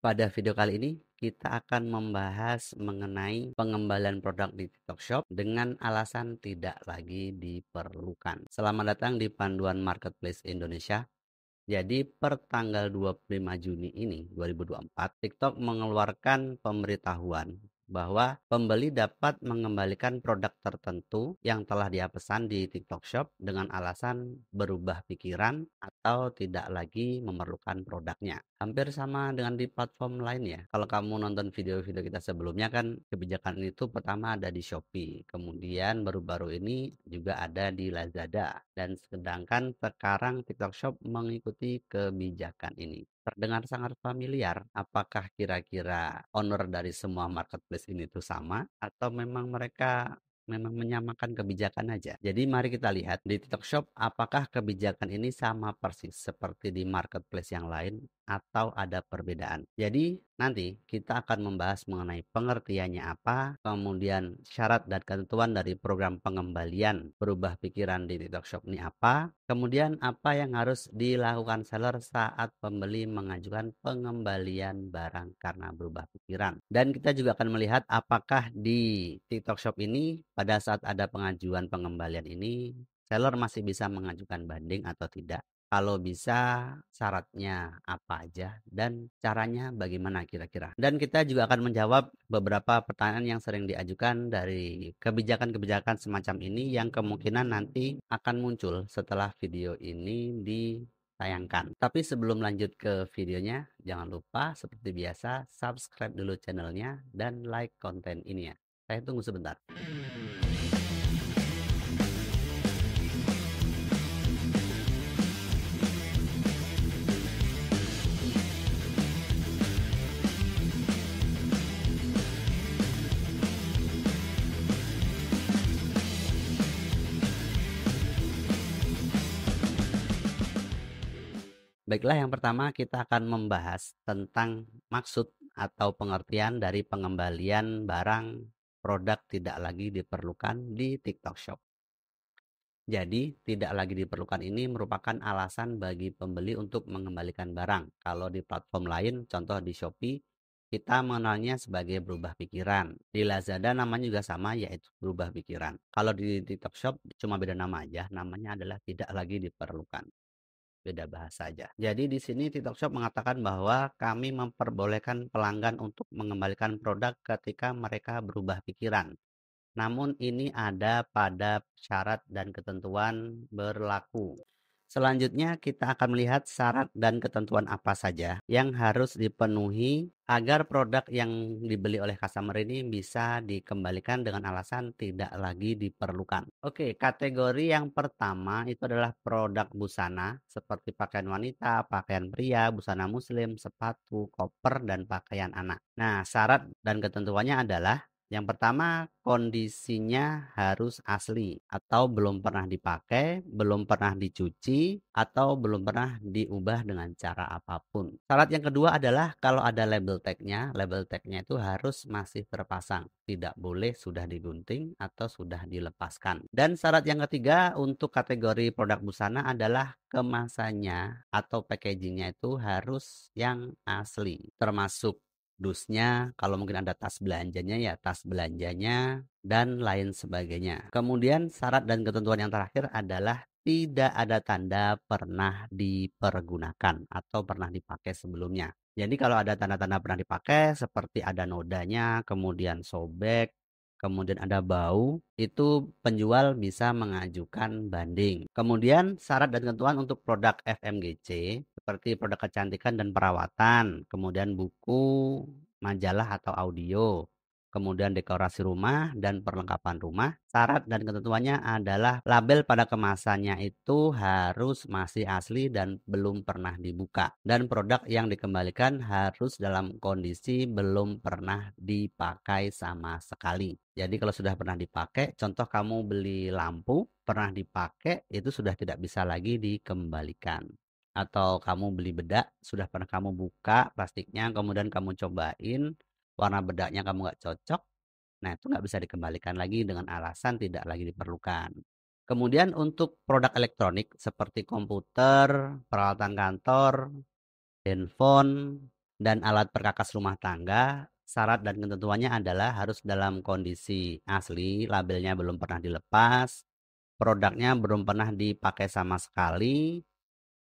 Pada video kali ini, kita akan membahas mengenai pengembalian produk di TikTok Shop dengan alasan tidak lagi diperlukan. Selamat datang di Panduan Marketplace Indonesia. Jadi per tanggal 25 Juni ini 2024, TikTok mengeluarkan pemberitahuan bahwa pembeli dapat mengembalikan produk tertentu yang telah dia pesan di TikTok Shop dengan alasan berubah pikiran atau tidak lagi memerlukan produknya. Hampir sama dengan di platform lain ya. Kalau kamu nonton video-video kita sebelumnya kan kebijakan itu pertama ada di Shopee, kemudian baru-baru ini juga ada di Lazada. Dan sedangkan sekarang TikTok Shop mengikuti kebijakan ini. Terdengar sangat familiar, apakah kira-kira owner dari semua marketplace ini tuh sama atau memang mereka menyamakan kebijakan aja. Jadi mari kita lihat di TikTok Shop apakah kebijakan ini sama persis seperti di marketplace yang lain atau ada perbedaan. Jadi nanti kita akan membahas mengenai pengertiannya apa, kemudian syarat dan ketentuan dari program pengembalian berubah pikiran di TikTok Shop ini apa, kemudian apa yang harus dilakukan seller saat pembeli mengajukan pengembalian barang karena berubah pikiran. Dan kita juga akan melihat apakah di TikTok Shop ini pada saat ada pengajuan pengembalian ini, seller masih bisa mengajukan banding atau tidak. Kalau bisa, syaratnya apa aja dan caranya bagaimana kira-kira. Dan kita juga akan menjawab beberapa pertanyaan yang sering diajukan dari kebijakan-kebijakan semacam ini yang kemungkinan nanti akan muncul setelah video ini ditayangkan. Tapi sebelum lanjut ke videonya, jangan lupa seperti biasa subscribe dulu channelnya dan like konten ini ya. Saya tunggu sebentar. Baiklah, yang pertama kita akan membahas tentang maksud atau pengertian dari pengembalian barang produk tidak lagi diperlukan di TikTok Shop. Jadi, tidak lagi diperlukan ini merupakan alasan bagi pembeli untuk mengembalikan barang. Kalau di platform lain, contoh di Shopee, kita mengenalnya sebagai berubah pikiran. Di Lazada namanya juga sama, yaitu berubah pikiran. Kalau di TikTok Shop cuma beda nama aja, namanya adalah tidak lagi diperlukan. Beda bahasa aja. Jadi di sini TikTok Shop mengatakan bahwa kami memperbolehkan pelanggan untuk mengembalikan produk ketika mereka berubah pikiran. Namun ini ada pada syarat dan ketentuan berlaku. Selanjutnya kita akan melihat syarat dan ketentuan apa saja yang harus dipenuhi agar produk yang dibeli oleh customer ini bisa dikembalikan dengan alasan tidak lagi diperlukan. Oke, kategori yang pertama itu adalah produk busana seperti pakaian wanita, pakaian pria, busana muslim, sepatu, koper, dan pakaian anak. Nah, syarat dan ketentuannya adalah yang pertama, kondisinya harus asli atau belum pernah dipakai, belum pernah dicuci, atau belum pernah diubah dengan cara apapun. Syarat yang kedua adalah kalau ada label tag-nya itu harus masih terpasang. Tidak boleh sudah digunting atau sudah dilepaskan. Dan syarat yang ketiga untuk kategori produk busana adalah kemasannya atau packagingnya itu harus yang asli. Termasuk dusnya, kalau mungkin ada tas belanjanya ya tas belanjanya, dan lain sebagainya. Kemudian syarat dan ketentuan yang terakhir adalah tidak ada tanda pernah dipergunakan atau pernah dipakai sebelumnya. Jadi kalau ada tanda-tanda pernah dipakai seperti ada nodanya, kemudian sobek, kemudian ada bau, itu penjual bisa mengajukan banding. Kemudian syarat dan ketentuan untuk produk FMGC seperti produk kecantikan dan perawatan, kemudian buku, majalah atau audio, kemudian dekorasi rumah dan perlengkapan rumah. Syarat dan ketentuannya adalah label pada kemasannya itu harus masih asli dan belum pernah dibuka. Dan produk yang dikembalikan harus dalam kondisi belum pernah dipakai sama sekali. Jadi kalau sudah pernah dipakai, contoh kamu beli lampu, pernah dipakai, itu sudah tidak bisa lagi dikembalikan. Atau kamu beli bedak, sudah pernah kamu buka plastiknya, kemudian kamu cobain, warna bedaknya kamu nggak cocok, nah itu nggak bisa dikembalikan lagi dengan alasan tidak lagi diperlukan. Kemudian untuk produk elektronik seperti komputer, peralatan kantor, handphone, Dan alat perkakas rumah tangga, syarat dan ketentuannya adalah harus dalam kondisi asli, labelnya belum pernah dilepas, produknya belum pernah dipakai sama sekali,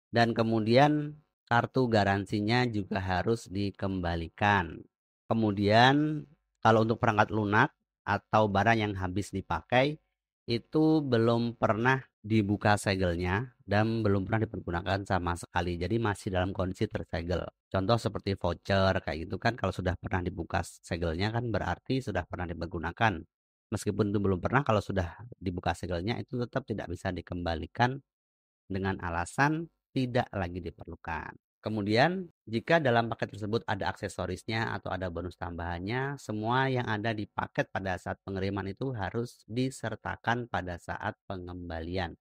dan kemudian kartu garansinya juga harus dikembalikan. Kemudian kalau untuk perangkat lunak atau barang yang habis dipakai itu belum pernah dibuka segelnya dan belum pernah dipergunakan sama sekali. Jadi masih dalam kondisi tersegel. Contoh seperti voucher kayak gitu kan, kalau sudah pernah dibuka segelnya kan berarti sudah pernah dipergunakan. Meskipun itu belum pernah, kalau sudah dibuka segelnya itu tetap tidak bisa dikembalikan dengan alasan tidak lagi diperlukan. Kemudian, jika dalam paket tersebut ada aksesorisnya atau ada bonus tambahannya, semua yang ada di paket pada saat pengiriman itu harus disertakan pada saat pengembalian.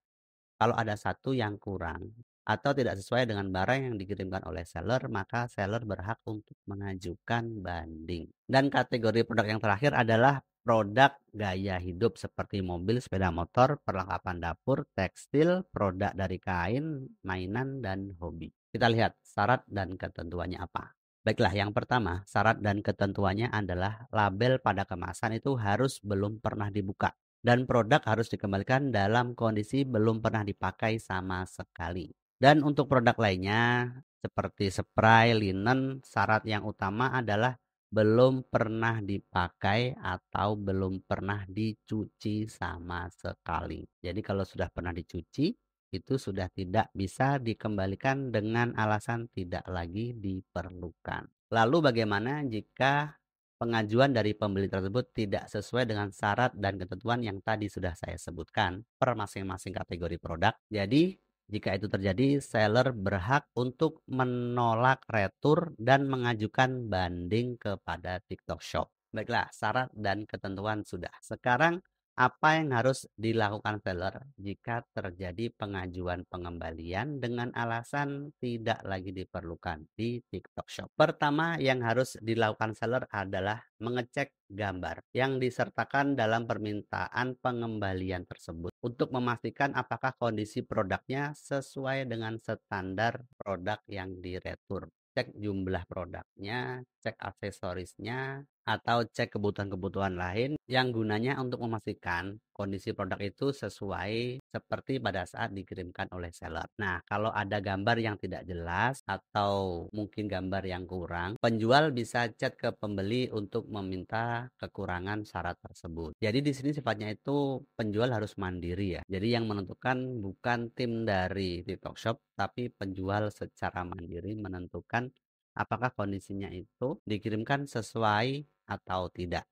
Kalau ada satu yang kurang atau tidak sesuai dengan barang yang dikirimkan oleh seller, maka seller berhak untuk mengajukan banding. Dan kategori produk yang terakhir adalah produk gaya hidup seperti mobil, sepeda motor, perlengkapan dapur, tekstil, produk dari kain, mainan, dan hobi. Kita lihat syarat dan ketentuannya apa. Baiklah, yang pertama, syarat dan ketentuannya adalah label pada kemasan itu harus belum pernah dibuka. Dan produk harus dikembalikan dalam kondisi belum pernah dipakai sama sekali. Dan untuk produk lainnya seperti spray, linen, syarat yang utama adalah belum pernah dipakai atau belum pernah dicuci sama sekali. Jadi kalau sudah pernah dicuci, itu sudah tidak bisa dikembalikan dengan alasan tidak lagi diperlukan. Lalu bagaimana jika pengajuan dari pembeli tersebut tidak sesuai dengan syarat dan ketentuan yang tadi sudah saya sebutkan per masing-masing kategori produk? Jadi, jika itu terjadi, seller berhak untuk menolak retur dan mengajukan banding kepada TikTok Shop. Baiklah, syarat dan ketentuan sudah. Sekarang apa yang harus dilakukan seller jika terjadi pengajuan pengembalian dengan alasan tidak lagi diperlukan di TikTok Shop? Pertama yang harus dilakukan seller adalah mengecek gambar yang disertakan dalam permintaan pengembalian tersebut untuk memastikan apakah kondisi produknya sesuai dengan standar produk yang diretur. Cek jumlah produknya, cek aksesorisnya, atau cek kebutuhan-kebutuhan lain yang gunanya untuk memastikan kondisi produk itu sesuai seperti pada saat dikirimkan oleh seller. Nah, kalau ada gambar yang tidak jelas atau mungkin gambar yang kurang, penjual bisa chat ke pembeli untuk meminta kekurangan syarat tersebut. Jadi di sini sifatnya itu penjual harus mandiri ya. Jadi yang menentukan bukan tim dari TikTok Shop, tapi penjual secara mandiri menentukan apakah kondisinya itu dikirimkan sesuai atau tidak.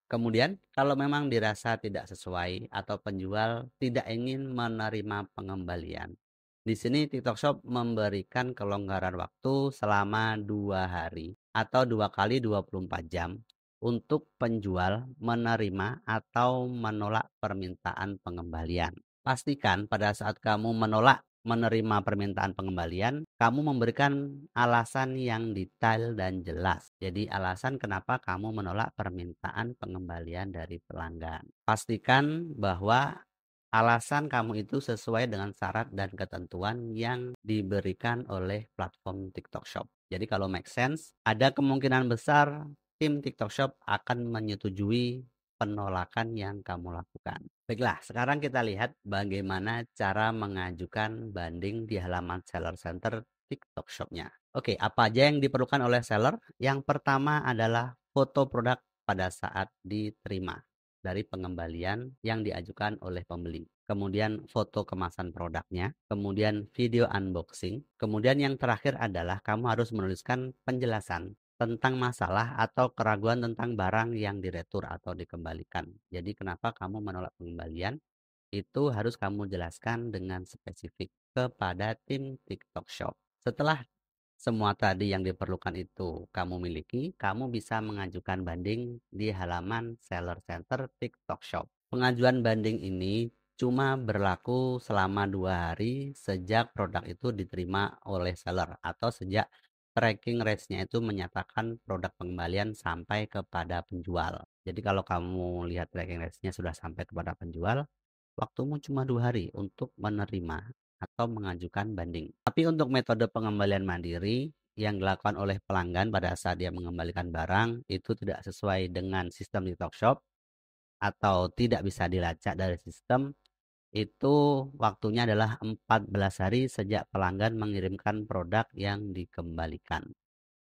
Kemudian, kalau memang dirasa tidak sesuai atau penjual tidak ingin menerima pengembalian, di sini TikTok Shop memberikan kelonggaran waktu selama 2 hari atau 2 kali 24 jam untuk penjual menerima atau menolak permintaan pengembalian. Pastikan pada saat kamu menolak menerima permintaan pengembalian, kamu memberikan alasan yang detail dan jelas. Jadi alasan kenapa kamu menolak permintaan pengembalian dari pelanggan. Pastikan bahwa alasan kamu itu sesuai dengan syarat dan ketentuan yang diberikan oleh platform TikTok Shop. Jadi kalau make sense, ada kemungkinan besar tim TikTok Shop akan menyetujui penolakan yang kamu lakukan. Baiklah, sekarang kita lihat bagaimana cara mengajukan banding di halaman Seller Center TikTok Shop-nya. Oke, apa aja yang diperlukan oleh seller? Yang pertama adalah foto produk pada saat diterima dari pengembalian yang diajukan oleh pembeli. Kemudian foto kemasan produknya, kemudian video unboxing. Kemudian yang terakhir adalah kamu harus menuliskan penjelasan tentang masalah atau keraguan tentang barang yang diretur atau dikembalikan. Jadi kenapa kamu menolak pengembalian? Itu harus kamu jelaskan dengan spesifik kepada tim TikTok Shop. Setelah semua tadi yang diperlukan itu kamu miliki, kamu bisa mengajukan banding di halaman Seller Center TikTok Shop. Pengajuan banding ini cuma berlaku selama 2 hari sejak produk itu diterima oleh seller atau sejak tracking rates-nya itu menyatakan produk pengembalian sampai kepada penjual. Jadi kalau kamu lihat tracking rates-nya sudah sampai kepada penjual, waktumu cuma 2 hari untuk menerima atau mengajukan banding. Tapi untuk metode pengembalian mandiri, yang dilakukan oleh pelanggan pada saat dia mengembalikan barang itu tidak sesuai dengan sistem TikTok Shop atau tidak bisa dilacak dari sistem, itu waktunya adalah 14 hari sejak pelanggan mengirimkan produk yang dikembalikan.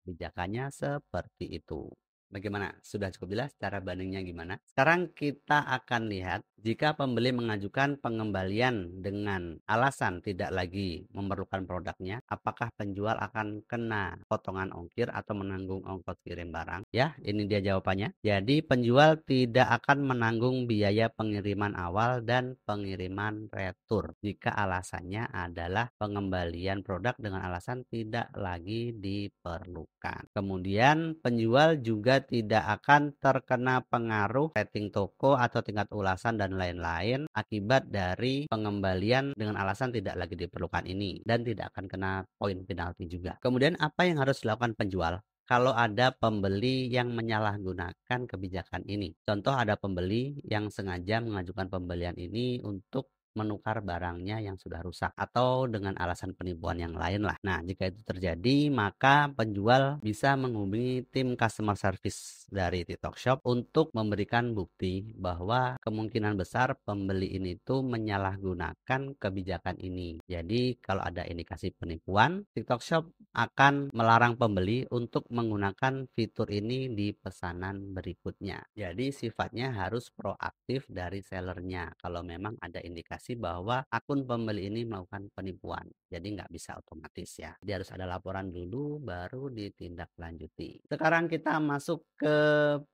Kebijakannya seperti itu. Bagaimana? Sudah cukup jelas cara bandingnya gimana? Sekarang kita akan lihat jika pembeli mengajukan pengembalian dengan alasan tidak lagi memerlukan produknya, apakah penjual akan kena potongan ongkir atau menanggung ongkos kirim barang? Ya, ini dia jawabannya. Jadi penjual tidak akan menanggung biaya pengiriman awal dan pengiriman retur jika alasannya adalah pengembalian produk dengan alasan tidak lagi diperlukan. Kemudian penjual juga tidak akan terkena pengaruh rating toko atau tingkat ulasan dan lain-lain akibat dari pengembalian dengan alasan tidak lagi diperlukan ini, dan tidak akan kena poin penalti juga. Kemudian apa yang harus dilakukan penjual kalau ada pembeli yang menyalahgunakan kebijakan ini? Contoh, ada pembeli yang sengaja mengajukan pembelian ini untuk menukar barangnya yang sudah rusak atau dengan alasan penipuan yang lain lah. Nah, jika itu terjadi, maka penjual bisa menghubungi tim customer service dari TikTok Shop untuk memberikan bukti bahwa kemungkinan besar pembeli ini tuh menyalahgunakan kebijakan ini. Jadi, kalau ada indikasi penipuan, TikTok Shop akan melarang pembeli untuk menggunakan fitur ini di pesanan berikutnya. Jadi sifatnya harus proaktif dari sellernya kalau memang ada indikasi bahwa akun pembeli ini melakukan penipuan. Jadi nggak bisa otomatis ya. Dia harus ada laporan dulu baru ditindaklanjuti. Sekarang kita masuk ke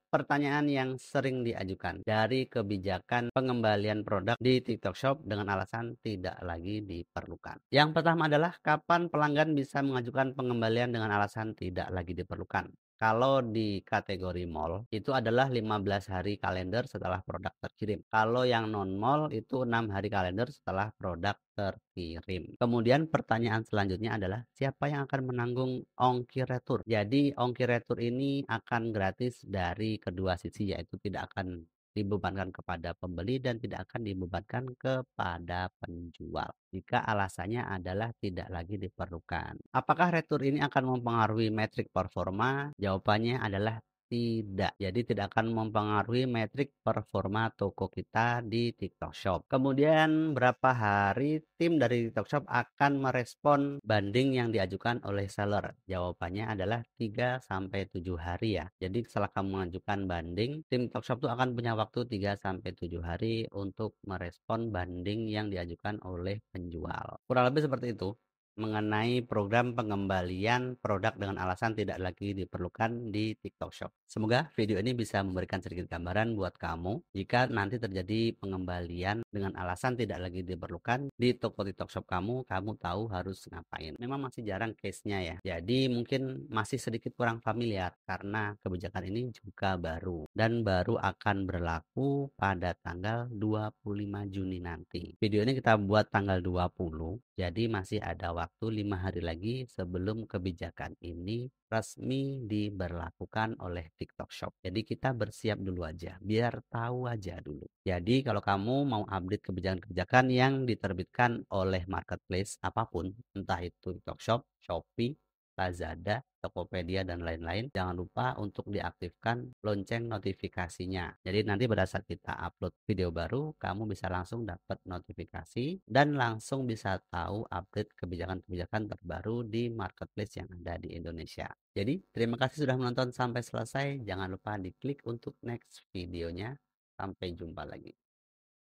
pertanyaan yang sering diajukan dari kebijakan pengembalian produk di TikTok Shop dengan alasan tidak lagi diperlukan. Yang pertama adalah kapan pelanggan bisa mengajukan pengembalian dengan alasan tidak lagi diperlukan. Kalau di kategori mall itu adalah 15 hari kalender setelah produk terkirim. Kalau yang non-mall itu 6 hari kalender setelah produk terkirim. Kemudian pertanyaan selanjutnya adalah siapa yang akan menanggung ongkir retur? Jadi ongkir retur ini akan gratis dari kedua sisi, yaitu tidak akan dibebankan kepada pembeli dan tidak akan dibebankan kepada penjual jika alasannya adalah tidak lagi diperlukan. Apakah retur ini akan mempengaruhi metrik performa? Jawabannya adalah tidak. Jadi tidak akan mempengaruhi metrik performa toko kita di TikTok Shop. Kemudian berapa hari tim dari TikTok Shop akan merespon banding yang diajukan oleh seller? Jawabannya adalah 3 sampai 7 hari ya. Jadi setelah kamu mengajukan banding, tim TikTok Shop itu akan punya waktu 3 sampai 7 hari untuk merespon banding yang diajukan oleh penjual. Kurang lebih seperti itu mengenai program pengembalian produk dengan alasan tidak lagi diperlukan di TikTok Shop. Semoga video ini bisa memberikan sedikit gambaran buat kamu jika nanti terjadi pengembalian dengan alasan tidak lagi diperlukan di toko TikTok Shop kamu tahu harus ngapain. Memang masih jarang case-nya ya. Jadi mungkin masih sedikit kurang familiar karena kebijakan ini juga baru dan baru akan berlaku pada tanggal 25 Juni nanti. Video ini kita buat tanggal 20, jadi masih ada waktu 5 hari lagi sebelum kebijakan ini resmi diberlakukan oleh TikTok Shop. Jadi kita bersiap dulu aja, biar tahu aja dulu. Jadi kalau kamu mau update kebijakan-kebijakan yang diterbitkan oleh marketplace apapun, entah itu TikTok Shop, Shopee, Lazada, Tokopedia, dan lain-lain, jangan lupa untuk diaktifkan lonceng notifikasinya. Jadi nanti pada saat kita upload video baru, kamu bisa langsung dapat notifikasi dan langsung bisa tahu update kebijakan-kebijakan terbaru di marketplace yang ada di Indonesia. Jadi terima kasih sudah menonton sampai selesai. Jangan lupa diklik untuk next videonya. Sampai jumpa lagi.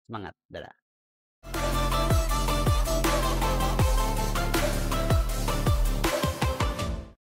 Semangat, dadah.